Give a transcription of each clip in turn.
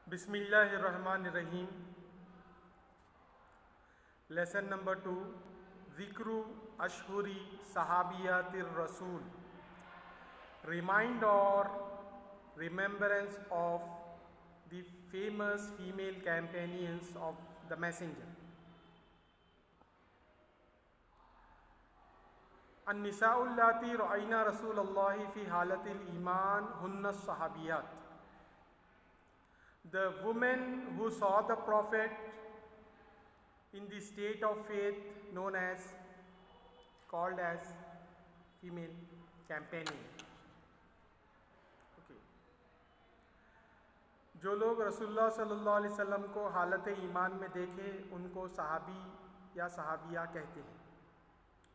बिस्मिल्लाहिर्रहमानिर्रहीम। Lesson number 2, ज़िक्रू अशहुरी सहाबियातिर रसूल, remind और remembrance of the famous female companions of the messenger. अन्निसाउल्लाती रअयना रसूलल्लाहि फी हालतिल ईमान हुन्ना सहाबियात, the women who saw the prophet in the state of faith known as called as female companion. जो लोग रसूलुल्लाह सल्लल्लाहु अलैहि वसल्लम को हालत ईमान में देखे उनको सहाबी या सहाबिया कहते हैं।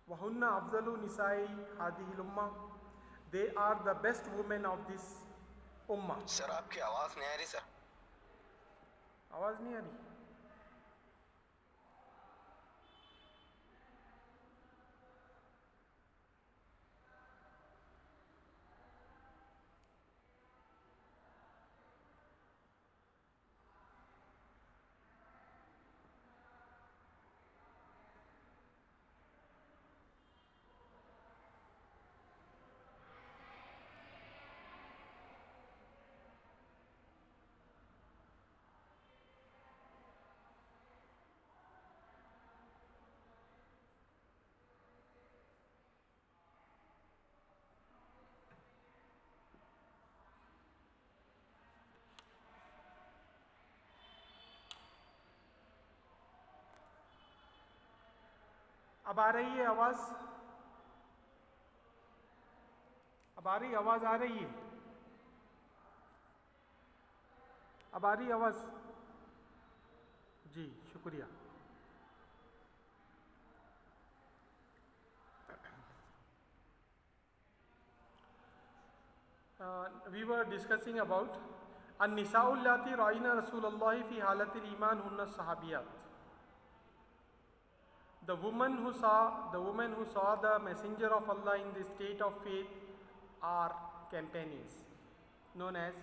वहुन्ना अफ़ज़लु निसाई हादिहिल उम्मा, they are the best women of this उम्मा। सर आपकी आवाज़ नहीं आ रही सर। आवाज़ नहीं आ रही? अब आ रही है आवाज़? अब आ रही आवाज़? आ रही है? अब आ रही आवाज़? जी शुक्रिया। We were discussing about an-nisa'ullati ra'ayna Rasulullahi fi halatil iman hunna sahabiyat. The women who saw the messenger of Allah in the state of faith are companions, known as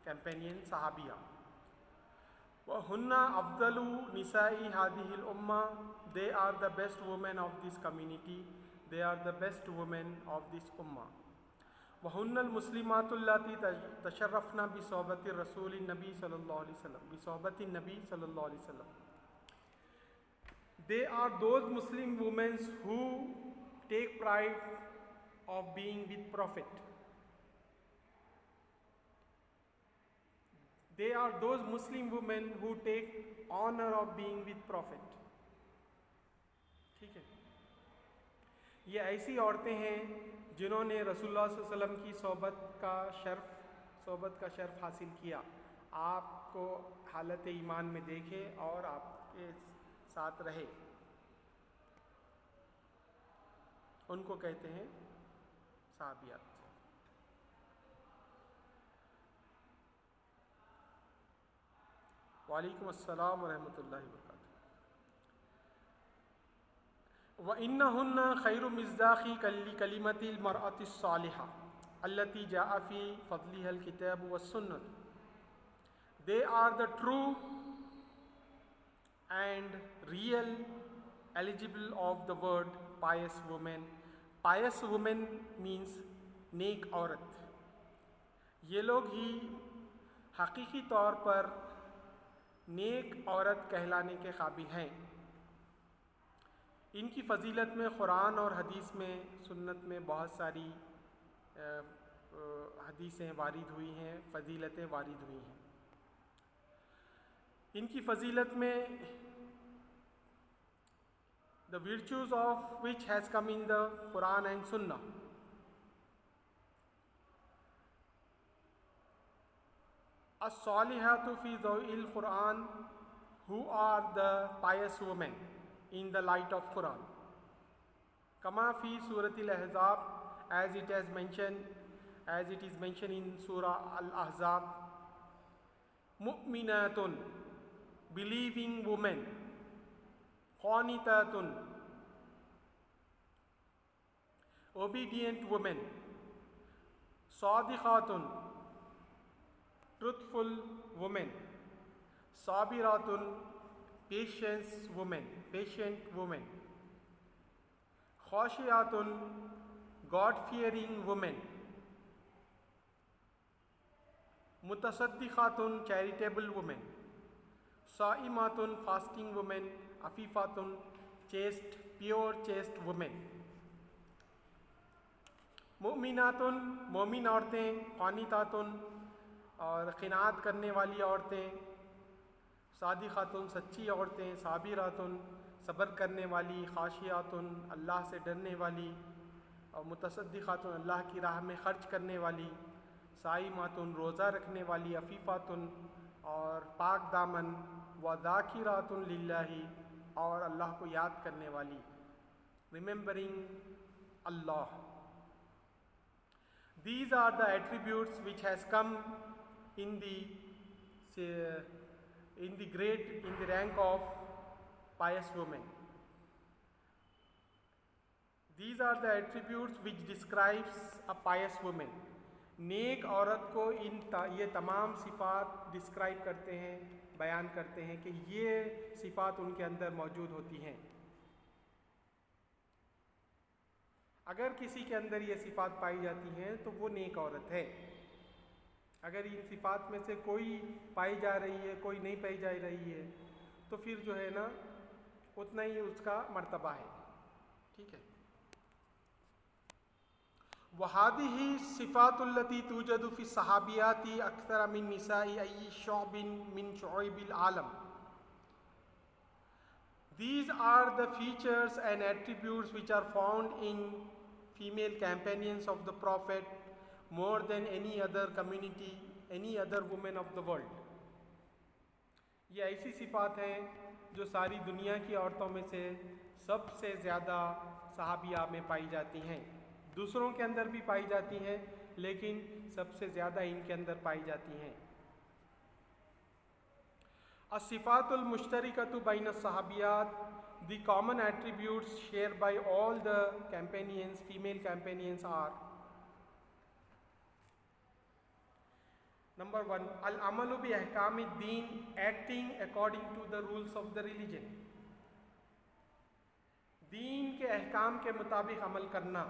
companion sahabiya. Wa hunna afdalu nisa'i hadihil umma, they are the best women of this community, they are the best women of this ummah. wa hunna al muslimatul lati tasharrafna bi sohbati rasulin nabi sallallahu alaihi wasallam, bi sohbati nabi sallallahu alaihi wasallam. They are those Muslim women who take pride of being with Prophet. They are those Muslim women who take honor of being with Prophet. ठीक है, ये ऐसी औरतें हैं जिन्होंने रसूलुल्लाह सल्लल्लाहु अलैहि वसल्लम की सोहबत का शर्फ हासिल किया, आपको हालत ईमान में देखे और आपके साथ रहे, उनको कहते हैं सहाबियात। वालेकुम अस्सलाम व रहमतुल्लाहि व बरकातुहू। व इन्नहुन्ना खैरु मिज़दाक़ी कलिमतिल मरअतिस सालिहा अल्लती जाअ फ़ी फ़ज़लिहल किताब व सुन्नत। They are the true and real eligible of the word pious woman. Pious woman means नेक औरत। ये लोग ही हकीकी तौर पर नेक औरत कहलाने के काबिल हैं। इनकी फ़जीलत में क़ुरान और हदीस में, सुन्नत में बहुत सारी हदीसें वारिद हुई हैं, फ़जीलतें वारिद हुई हैं। इनकी फ़जीलत में the virtues of which has come in the Quran and Sunnah. As-salihatu fi dhawil Quran, who are the pious women in the light of Quran. Kama fi Suratil Ahzab, as it is mentioned in Surah Al-Ahzab. Mu'minatun, believing women. Qanitatun, obedient women. Sadiqatun, truthful women. साबिरातुन patient women, खाशियातुन God fearing women, मुतसद्दिक़ातुन charitable women, साइमातुन fasting women, अफीफ़ातुन pure chaste women, मुमिनातुन मोमिन औरतें, क़ानितातुन और क़िनात करने वाली औरतें, सादिक़ातुन सच्ची औरतें, साबिरातुन सब्र करने वाली, खाशियातुन अल्लाह से डरने वाली, और मुतसद्दिक़ातुन अल्लाह की राह में ख़र्च करने वाली, साइमातुन रोज़ा रखने वाली, अफीफ़ातुन और पाक दामन, व ज़ाकिरातुन लिल्लाही और अल्लाह को याद करने वाली, remembering Allah. These are the attributes which has come in the rank of pious women. These are the attributes which describes a pious woman. नेक औरत को ये तमाम सिफ़ात डिस्क्राइब करते हैं, बयान करते हैं कि ये सिफ़ात उनके अंदर मौजूद होती हैं. अगर किसी के अंदर ये सिफ़ात पाई जाती हैं तो वो नेक औरत है. अगर इन सिफ़ात में से कोई पाई जा रही है, कोई नहीं पाई जा रही है, तो फिर जो है ना उतना ही उसका मर्तबा है. ठीक है. वहादिही सिफ़ातुल्लती तूजदु फ़ी सहाबियाती अक्सर मिन निसाई अय्यि शुअबिन मिन शुअबिल आलम. These are the features and attributes which are found in female companions of the Prophet more than any other community, any other women of the world. ये ऐसी सिफ़ात हैं जो सारी दुनिया की औरतों में से सबसे ज़्यादा सहाबिया में पाई जाती हैं. दूसरों के अंदर भी पाई जाती हैं, लेकिन सबसे ज़्यादा इनके अंदर पाई जाती हैं. as-sifatul mushtarikatu bayna as-sahabiyat, the common attributes shared by all the companions, female companions are: number 1, al-amalu bi ahkam ad-din, acting according to the rules of the religion. दीन के अहकाम के मुताबिक अमल करना.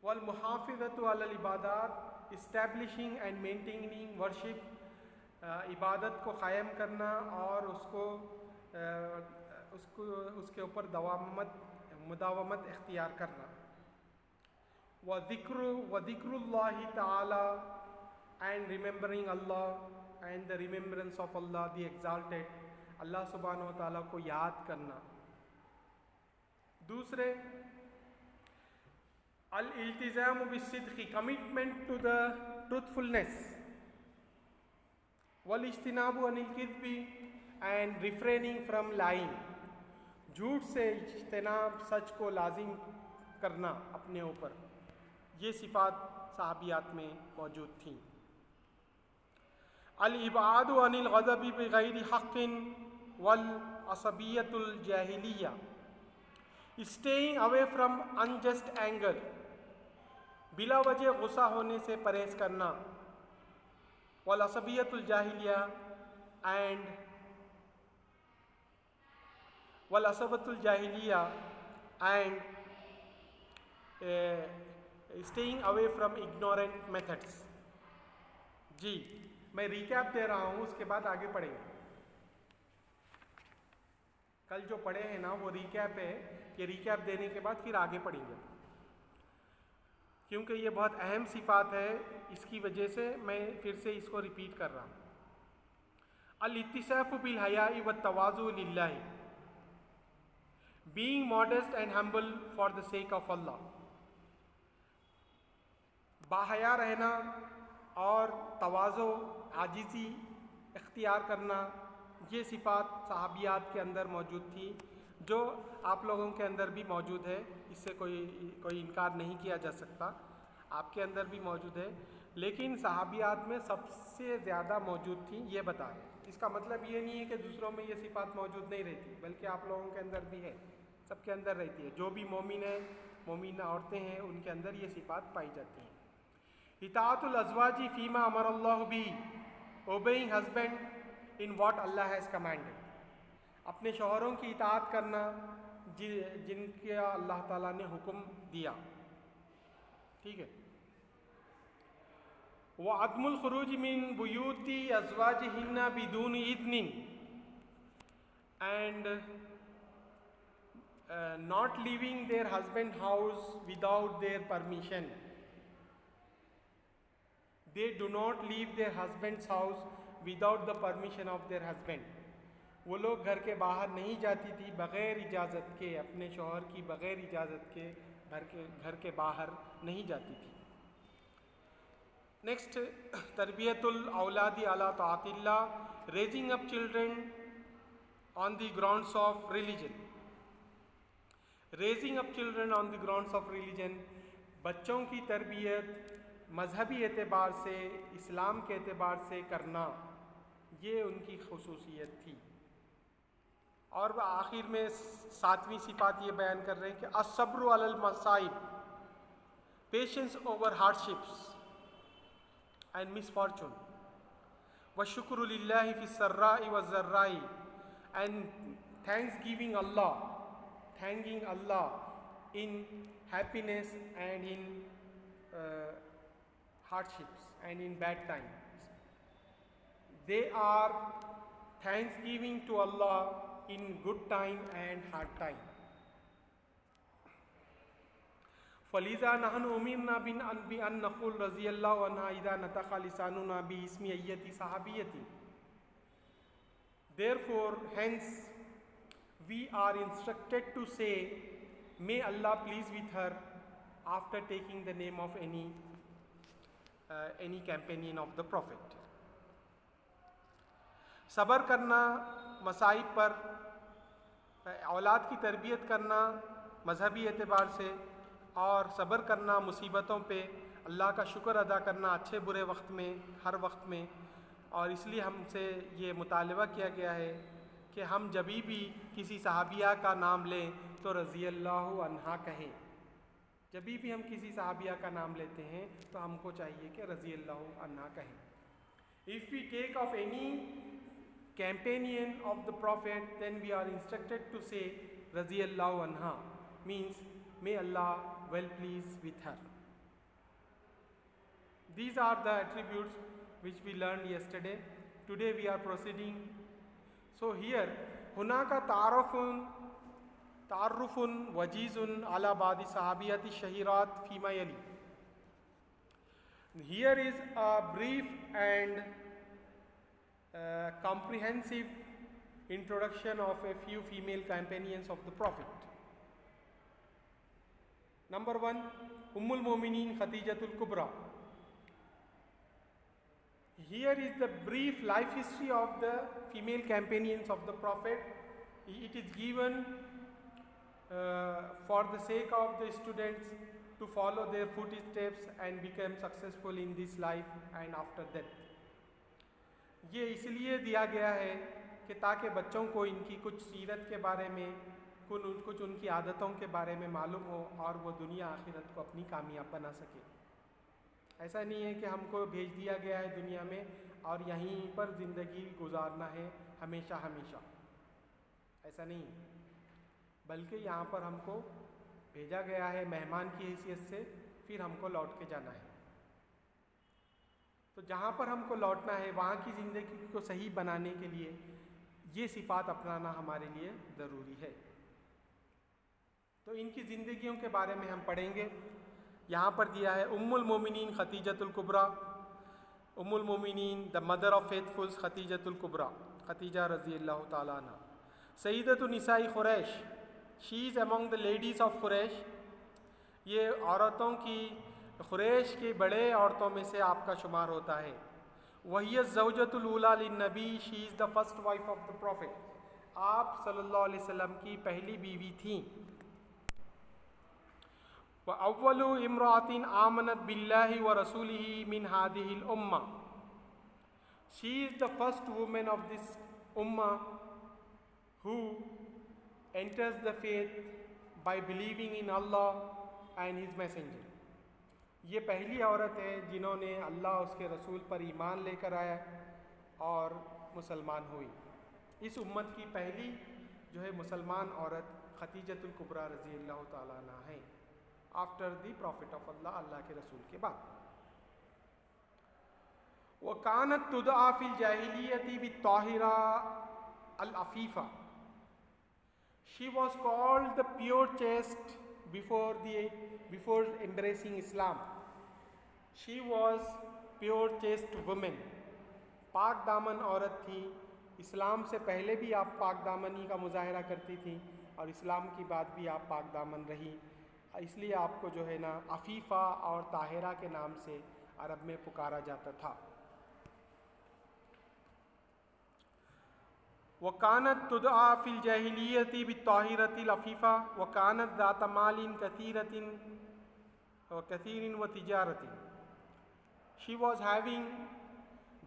वल मुहाफ़िज़तु अलल इबादात, establishing and maintaining worship, इबादत को क़ायम करना और उसके ऊपर मुदावमत इख्तियार करना. व ज़िक्रुल्लाहि ताला, and remembering Allah, and the remembrance of Allah the exalted, अल्लाह सुब्हानहु व ताला को याद करना. दूसरे, अल-इल्तिज़ामु बिस्सिद्क़ि, commitment to the truthfulness. वल-इज्तिनाबु Anil किज़्बि, and refraining from lying, झूठ से इज्तिनाब, सच को लाजिम करना अपने ऊपर. ये सिफ़ात सहाबियात में मौजूद थीं. अल-इबादु अनिल ग़ज़बि बिग़ैरि हक़्क़िन वल असबियतुल जाहिलिया, staying away from unjust anger, बिला वजह गुस्सा होने से परहेज़ करना. वल असबियतुल जाहिलिया, and वल असबतुल जाहिलिया, and staying away from ignorant methods. जी, मैं रिकैप दे रहा हूँ, उसके बाद आगे पढ़ेंगे. कल जो पढ़े हैं ना वो रिकैप है. ये रिकैप देने के बाद फिर आगे पढ़ेंगे, क्योंकि ये बहुत अहम सिफ़ात है. इसकी वजह से मैं फिर से इसको रिपीट कर रहा हूँ. अल-इत्तिसाफ़ु बिल हयाई व तवाज़ु लिल्लाहि, being modest and humble for the sake of Allah. बाहया रहना और तवाज़ो, आजिज़ी इख्तियार करना, ये सिफ़ात सहाबियात के अंदर मौजूद थी, जो आप लोगों के अंदर भी मौजूद है. इससे कोई इनकार नहीं किया जा सकता. आपके अंदर भी मौजूद है, लेकिन सहाबियात में सबसे ज़्यादा मौजूद थी, ये बता रहे. इसका मतलब ये नहीं है कि दूसरों में ये सिफ़ात मौजूद नहीं रहती, बल्कि आप लोगों के अंदर भी है, सबके अंदर रहती है. जो भी मोमिन है, मोमिन औरतें हैं, उनके अंदर ये सिफ़ात पाई जाती हैं. इताअतुल अज़वाजी फ़ीमा अमरल्लाहु बिही, obeying husband in what Allah has commanded. अपने शौहरों की इताअत करना जिनका अल्लाह ताला ने हुक्म दिया, ठीक है। व अदमुल खुरूज मिन बुयूती अज़वाजिहिन्ना बिदून इज़्निन, and not leaving their husband house without their permission. They do not leave their husband's house without the permission of their husband. वो लोग घर के बाहर नहीं जाती थी बग़ैर इजाज़त के, अपने शौहर की बग़ैर इजाज़त के घर के बाहर नहीं जाती थी। नेक्स्ट, तरबियतुल औलादी अला ताअतिल्लाह, raising up children on the grounds of religion. Raising up children on the grounds of religion, बच्चों की तरबियत मजहबी एतबार से, इस्लाम के एतबार से करना, ये उनकी खुसूसियत थी। और वह आखिर में 7वीं सिफात ये बयान कर रहे हैं कि अस्सब्रु अलल मसाइब, patience over hardships and misfortune, व शुक्र लिल्लाहि फि सर्राई व ज़र्राई, and thanking Allah in happiness and in hardships and in bad times. They are thanksgiving to Allah in good time and hard time. फलीज़ा नहनु उमिरना बिअन नक़ूल रज़ियल्लाहु अन्हा इज़ा नतक़ा लिसानुना बिइस्मि अय्यति सहाबियतिन. Therefore, hence, we are instructed to say, may Allah please with her, after taking the name of any companion of the Prophet. सब्र करना मसाइब पर, औलाद की तरबियत करना मजहबी एतबार से, और सब्र करना मुसीबतों पे, अल्लाह का शुक्र अदा करना अच्छे बुरे वक्त में, हर वक्त में। और इसलिए हमसे ये मुतालबा किया गया है कि हम जभी भी किसी सहाबिया का नाम लें तो रज़ी अल्लाहु अन्हा कहें। जभी भी हम किसी सहाबिया का नाम लेते हैं तो हमको चाहिए कि रज़ी अल्लाहु अन्हा कहें। If we take off any companion of the Prophet, then we are instructed to say रज़ी अल्लाहु अन्हा, means may Allah well please with her. These are the attributes which we learned yesterday. Today we are proceeding. So here, hunaka ta'arrufun wajizun ala ba'di sahabiyati shahirat fima yali. Here is a brief and comprehensive introduction of a few female companions of the Prophet. Number 1, Ummul Mu'mineen Khadijatul Kubra. Here is the brief life history of the female companions of the Prophet. It is given for the sake of the students to follow their footsteps and become successful in this life and after death. ये इसलिए दिया गया है कि ताकि बच्चों को इनकी कुछ सीरत के बारे में, कुछ उनकी आदतों के बारे में मालूम हो और वो दुनिया आखिरत को अपनी कामयाब बना सके। ऐसा नहीं है कि हमको भेज दिया गया है दुनिया में और यहीं पर ज़िंदगी गुजारना है हमेशा हमेशा, ऐसा नहीं, बल्कि यहाँ पर हमको भेजा गया है मेहमान की हैसियत से, फिर हमको लौट के जाना है। तो जहाँ पर हमको लौटना है वहाँ की ज़िंदगी को सही बनाने के लिए ये सिफ़ात अपनाना हमारे लिए ज़रूरी है। तो इनकी ज़िंदगियों के बारे में हम पढ़ेंगे। यहाँ पर दिया है उम्मुल मोमिनीन खतीजतुल कुबरा, उम्मुल मोमिनीन द मदर ऑफ फेथफुल्स खतीजतुल कुबरा, खतीजा रज़ी अल्लाह ताला अन्हा। सईदतु निसाई खुरैश, she is among the ladies of खुरैश। ये औरतों की, खुरैश के बड़े औरतों में से आपका शुमार होता है। वही ज़ौजतुल ऊला लिन्नबी, she is the first wife of the prophet. आप सल्लल्लाहु अलैहि वसल्लम की पहली बीवी थी। व अव्वलु इम्रातिन आमनत बिल्लाहि व रसूलिही मिन हादिहिल उम्मा, she is the first women of this उम्मा who enters the faith by believing in Allah and His Messenger. ये पहली औरत है जिन्होंने अल्लाह उसके रसूल पर ईमान लेकर आया और मुसलमान हुई। इस उम्मत की पहली जो है मुसलमान औरत खतीजतुल कुबरा रज़ी अल्लाह ताला अन्हा है, after the prophet of Allah, अल्लाह के रसूल के बाद। व कानत तुदआ फिल जाहिलियती बित्ताहिरा अल अफीफ़ा, she was called the pure chaste before embracing Islam. She was pure chaste women, पाक दामन औरत थी। इस्लाम से पहले भी आप पाक दामनी का मुजाहरा करती थी और इस्लाम की बाद भी आप पाक दामन रही, इसलिए आपको जो है ना अफीफ़ा और ताहिरा के नाम से अरब में पुकारा जाता था। वकानत तुदआ फिल जाहिलियती बित्ताहिरतिल अफीफ़ा वकानत ज़ात मालिन कसीरिन व तिजारतिन। She was having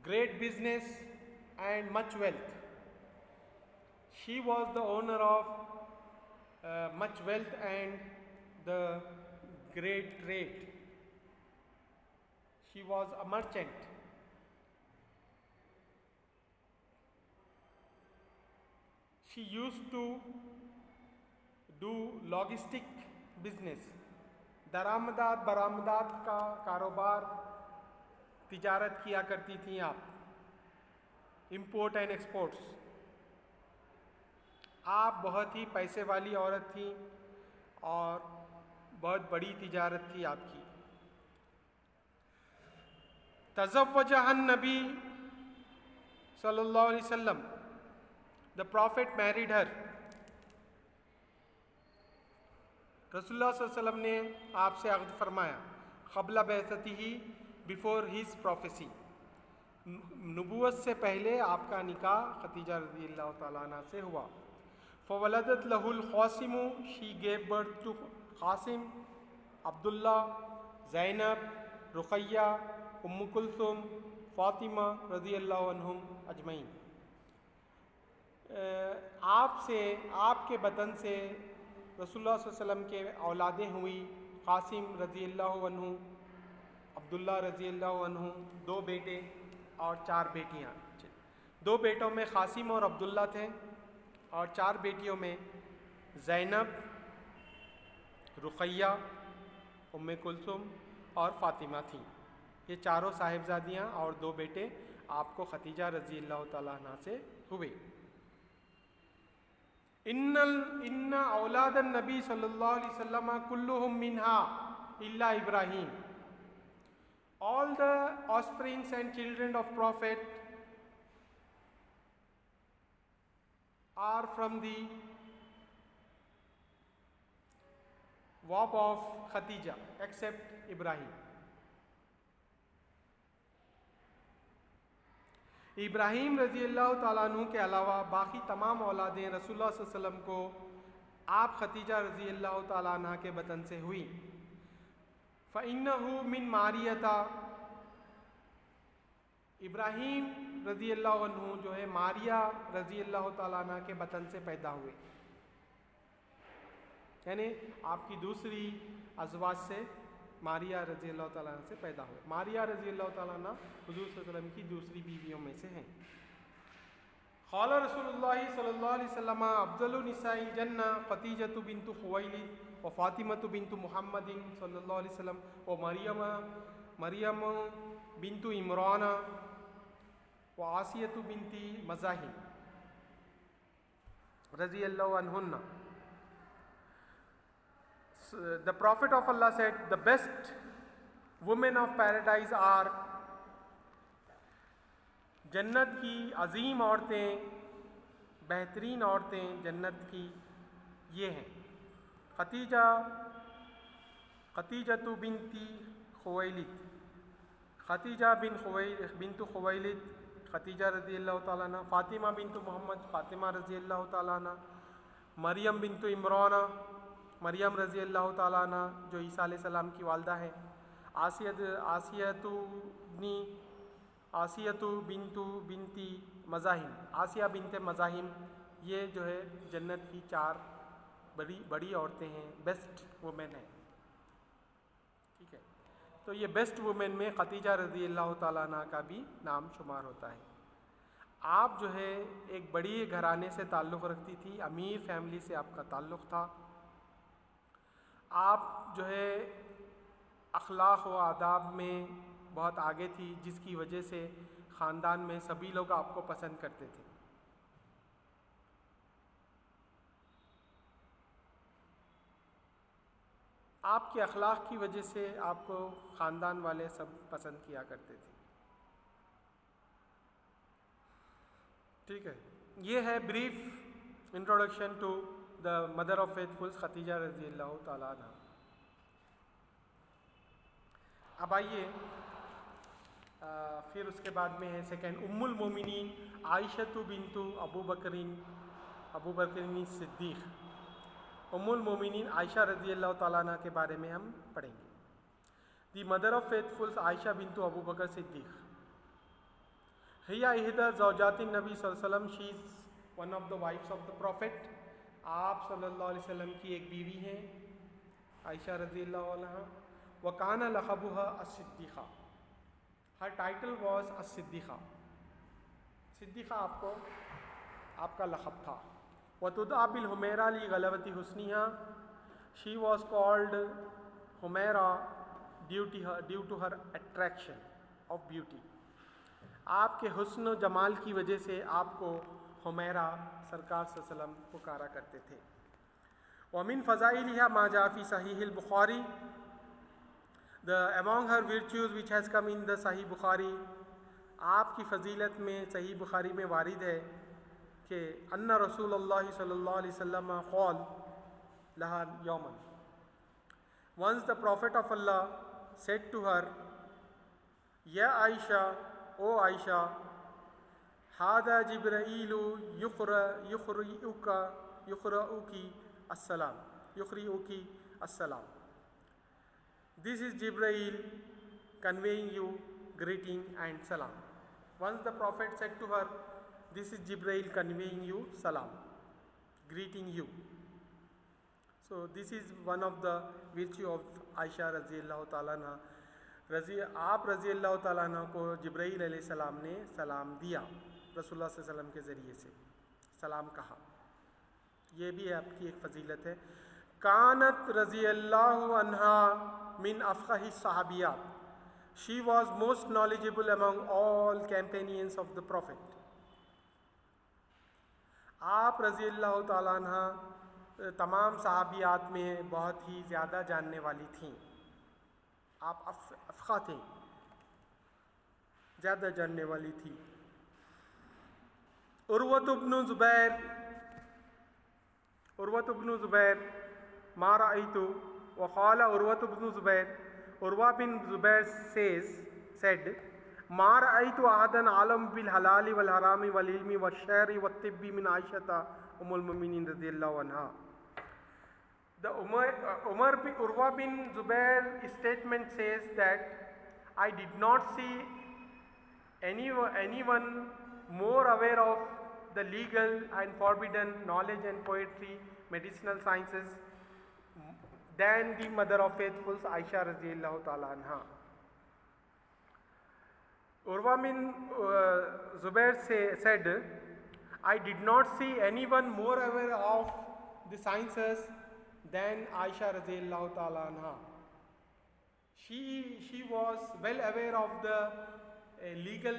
great business and much wealth. She was the owner of much wealth and the great trade. She was a merchant. She used to do logistic business. दरामदात बरामदात का कारोबार, तिजारत किया करती थी आप, इम्पोर्ट एंड एक्सपोर्ट्स। आप बहुत ही पैसे वाली औरत थी और बहुत बड़ी तिजारत थी आपकी। तज़व्वजहन नबी सल्लल्लाहु अलैहि वसल्लम, द प्रॉफिट मैरिड हर। रसूलुल्लाह सल्लल्लाहु अलैहि वसल्लम ने आपसे अक़्द फरमाया, क़ब्ल बैसतिही, बिफोर हिज प्रोफेसी। नबूवत से पहले आपका निकाह खतीजा रज़ी अल्लाह ताला अन्हा से हुआ। फ़वलदत लहुल क़ासिम, शी गेव बर्थ टू क़ासिम, अब्दुल्ला, ज़ैनब, रुक़ैया, उम्मु कुलसुम, फ़ातिमा रज़ी अल्लाह अन्हुम अजमईन। आपसे, आपके बतन से रसूलुल्लाह सल्लल्लाहु अलैहि वसल्लम के औलादें हुई। क़ासिम रज़ी अल्लाह अन्हु, अब्दुल्ला रज़ी अल्लाह अन्हु, 2 बेटे और 4 बेटियाँ। 2 बेटों में क़ासिम और अब्दुल्ला थे और 4 बेटियों में ज़ैनब, रुक़ैया, उम्मे कुलसुम और फ़ातिमा थी। ये चारों साहिबजादियाँ और 2 बेटे आपको खतीजा रज़ी अल्लाह ताला अन्हा से हुए। इन्ना औलादन नबी सल्लल्लाहु अलैहि वसल्लम कुल्लुहुम मिन्हा इल्ला Ibrahim. All the offsprings and children of Prophet are from the womb of Khadija except Ibrahim. Ibrahim रज़ी अल्लाह ताला अन्हु के अलावा बाकी तमाम औलादें रसूलुल्लाह सल्लल्लाहु अलैहि वसल्लम को आप खतीजा रज़ी अल्लाह ताला अन्हा के बतन से हुई। फ़इन्नहु मिन मारियता, इब्राहीम रज़ी अल्लाह अन्हु जो है मारिया रज़ी अल्लाह ताला अन्हा के बतन से पैदा हुए, यानी आपकी दूसरी अज़वाज से मारिया रज़ी अल्लाह ताला अन्हा से पैदा हुए। मारिया रज़ी अल्लाह ताला अन्हा हुज़ूर सल्लल्लाहु अलैहि वसल्लम की दूसरी बीवियों में से हैं। क़ाल रसूलुल्लाह सल्लल्लाहु अलैहि वसल्लम, अफ़ज़लु निसाइल जन्नह ख़तीजतु बिन्तु ख़ुवैलिद व फ़ातिमतु बिन्तु मुहम्मदिन सल्लल्लाहु अलैहि वसल्लम व मरियम बिन्तु इमरान व आसियतु बिन्ती मज़ाहिम रज़ी अल्लाहु अन्हुन्ना। The Prophet of Allah said, the best women of paradise are, जन्नत की अजीम औरतें, बेहतरीन औरतें जन्नत की ये हैं, खतीजतु बिन्ती ख़ुवैलिद, खतीजा बिन्तु ख़ुवैलिद खतीजा रज़ी अल्लाह ताला अन्हा, फ़ातिमा बिन्तु मोहम्मद फ़ातिमा रज़ी अल्लाह ताला अन्हा, मरियम बिन्तु इमरान मरियम रज़ी अल्लाह ताला अन्हा जो ईसा अलैहिस्सलाम की वालदा है, आसियतु बिन्ती मज़ाहिम आसिया बिन्ते मज़ाहिम, ये जो है जन्नत की 4 बड़ी औरतें हैं, बेस्ट वुमेन हैं। ठीक है, तो ये बेस्ट वुमेन में खतीजा रज़ी अल्लाह ताला अन्हा का भी नाम शुमार होता है। आप जो है एक बड़ी घराने से ताल्लुक़ रखती थी, अमीर फैमिली से आपका ताल्लुक़ था। आप जो है अखलाक़ व आदाब में बहुत आगे थी, जिसकी वजह से ख़ानदान में सभी लोग आपको पसंद करते थे। आपके अखलाक़ की वजह से आपको ख़ानदान वाले सब पसंद किया करते थे। ठीक है, ये है brief introduction to the mother of faithfuls खदीजा रज़ी अल्लाह ताला अन्हा। अब आइए फिर उसके बाद में है सेकंड, उम्मुल मोमिनीन आयशतु बिन्तु अबू बकरिन सिद्दीक़। उम्मुल मोमिनीन आयशा रज़ी अल्लाह ताला अन्हा के बारे में हम पढ़ेंगे। दी मदर ऑफ फेथफुल्स आयशा बिन्तु अबू बकर सिद्दीक़ हिया इहदा ज़ौजातिन नबी सल्लल्लाहु अलैहि वसल्लम, she is one of the wives of the prophet. आप सल्लल्लाहु अलैहि वसल्लम की एक बीवी हैं आयशा रज़ी अल्लाह अन्हा। व काना लक़बुहा अस-सिद्दीक़ा, हर टाइटल वॉज अस-सिद्दीक़ा। सिद्दीक़ा आपका लक़ब था। व तुदआ बिल हुमैरा ली गलबती हुस्निहा, शी वॉज कॉल्ड हुमैरा due to her attraction of beauty. आपके हुस्न जमाल की वजह से आपको हुमैरा सरकार सल्लल्लाहु अलैहि वसल्लम पुकारा करते थे। वमिन फ़ज़ाइलिहा मा जा फ़ी सहीहिल बुखारी, among her virtues which has come in the सही बुखारी, आपकी फ़जीलत में सही बुखारी में वारिद है कि अन्ना रसूलुल्लाह सल्लल्लाहु अलैहि वसल्लम क़ाल लहा यौमन, once the prophet of Allah said to her, या आयशा, ओ आयशा, हादा जिब्राईलु युक़रउकी अस्सलाम, this is Jibreel conveying you greeting and salam. Once the Prophet said to her, this is Jibreel conveying you salam, greeting you. So this is one of the virtue of Aisha रज़ियल्लाहु ताला अन्हा। आप रज़ियल्लाहु ताला अन्हा को जिब्राईल अलैहिस्सलाम ने सलाम दिया, रसूलुल्लाह सल्लल्लाहु अलैहि वसल्लम के ज़रिए से सलाम कहा। ये भी आपकी एक फ़जीलत है। कानत रज़ियल्लाहु अन्हा मिन अफ़क़ही सहाबियात, she was most knowledgeable among all companions of the prophet. आप रज़ियल्लाहु ताला अन्हा तमाम सहाबियात में बहुत ही ज़्यादा जानने वाली थीं। आप अफ़क़ा थे, ज़्यादा जानने वाली थी। उर्वत इब्न ज़ुबैर मा रअयतु व क़ाल उर्वत इब्न ज़ुबैर, उर्वा बिन ज़ुबैर said मा रअयतु अहदन आलम बिल हलाल वल हराम वल इल्मी व शअर व तिब्बी मिन आयशा उम्मुल मोमिनीन रज़ियल्लाहु अन्हा। The Urwa bin Zubair statement says that I did not see anyone more aware of the legal and forbidden knowledge and poetry, medicinal sciences than the mother of faithfuls Aisha radiallahu ta'ala anha. Urwa bin Zubair said, I did not see anyone more aware of the sciences than Aisha radiallahu ta'ala anha. She was well aware of the legal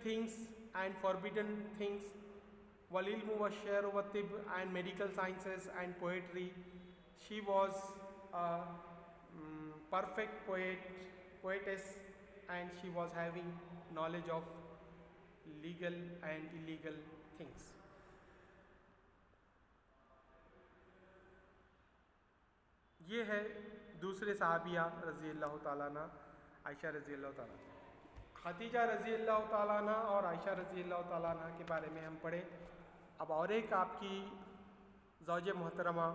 things and forbidden things, wal ilmu wa sha'r wa tib, and medical sciences and poetry. She was a perfect poetess, and she was having knowledge of legal and illegal things. ये है दूसरे सहाबिया रज़ी अल्लाह ताला अन्हा, आयशा रज़ी अल्लाह ताला, खदीजा रज़ी अल्लाह ताला अन्हा और आयशा रज़ी अल्लाह ताला अन्हा के बारे में हम पढ़े। अब और एक आपकी ज़ौजे मोहतरमा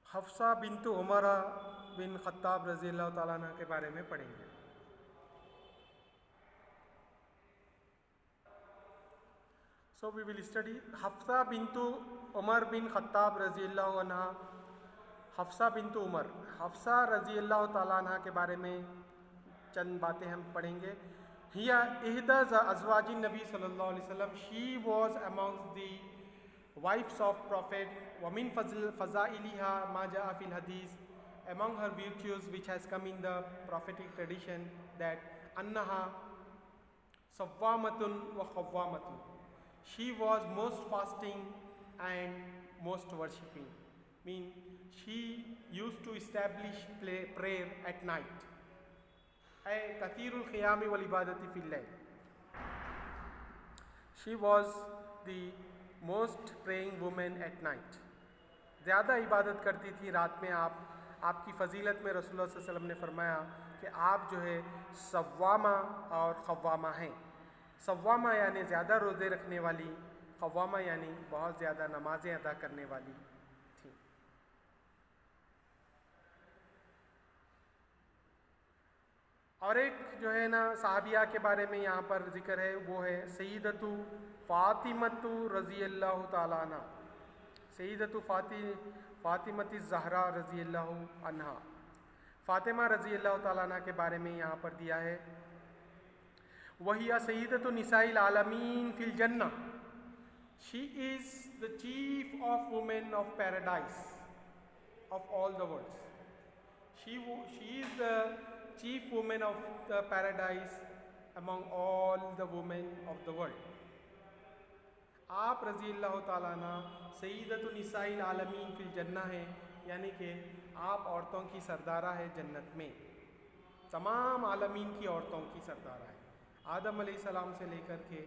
हफ्सा बिन्तु उमर बिन ख़त्ताब रज़ी अल्लाह ताला अन्हा के बारे में पढ़ेंगे। So we will study Hafsa bintu Umar bin Khattab रज़ियल्लाहु अन्हा। हफ्सा बिन्तु उमर, हफ्सा रज़ियल्लाहु ताला अन्हा के बारे में चंद बातें हम पढ़ेंगे। हिया इहदा अज़वाजी नबी सल्लल्लाहु अलैहि वसल्लम, she was amongst the wives of Prophet, وَمِن فَضَائِلِهَا مَا جَاءَ فِي الْحَدِيثِ, among her virtues which has come in the prophetic tradition, that أَنَّهَا صَوَّامَةٌ وَخَوَّامَةٌ, she was most fasting and most worshipping. Mean she used to establish prayer at night. أي كثير القيام والعبادة في الليل. She was the most praying woman at night. ज़्यादा इबादत करती थी रात में। आपकी फ़जीलत में रसूलुल्लाह सल्लल्लाहु अलैहि वसल्लम ने फरमाया कि आप जो है सव्वामा और खव्वामा हैं। सव्वामा यानी ज़्यादा रोज़े रखने वाली, खव्वामा यानी बहुत ज़्यादा नमाज़ें अदा करने वाली थी। और एक जो है ना सहाबिया के बारे में यहाँ पर जिक्र है, वो है सईदतु फ़ातिमतु रज़ी अल्लाह ताला अन्हा, सईदतु फ़ातिमती ज़हरा रज़ी अल्लाह अन्हा, फ़ातिमा रज़ी अल्लाह ताला अन्हा के बारे में यहाँ पर दिया है। वहिया सईदतु निसाइल आलमीन फिल जन्ना, she is the chief of women of paradise of all the worlds. She is the chief woman of the paradise among all the women of the world. आप रज़ी अल्लाह ताला अन्हा सईदतु निसाइल आलमीन फिल जन्ना है, यानी कि आप औरतों की सरदारा है जन्नत में, तमाम आलमीन की औरतों की सरदारा है। आदम अलैहिस्सलाम से लेकर के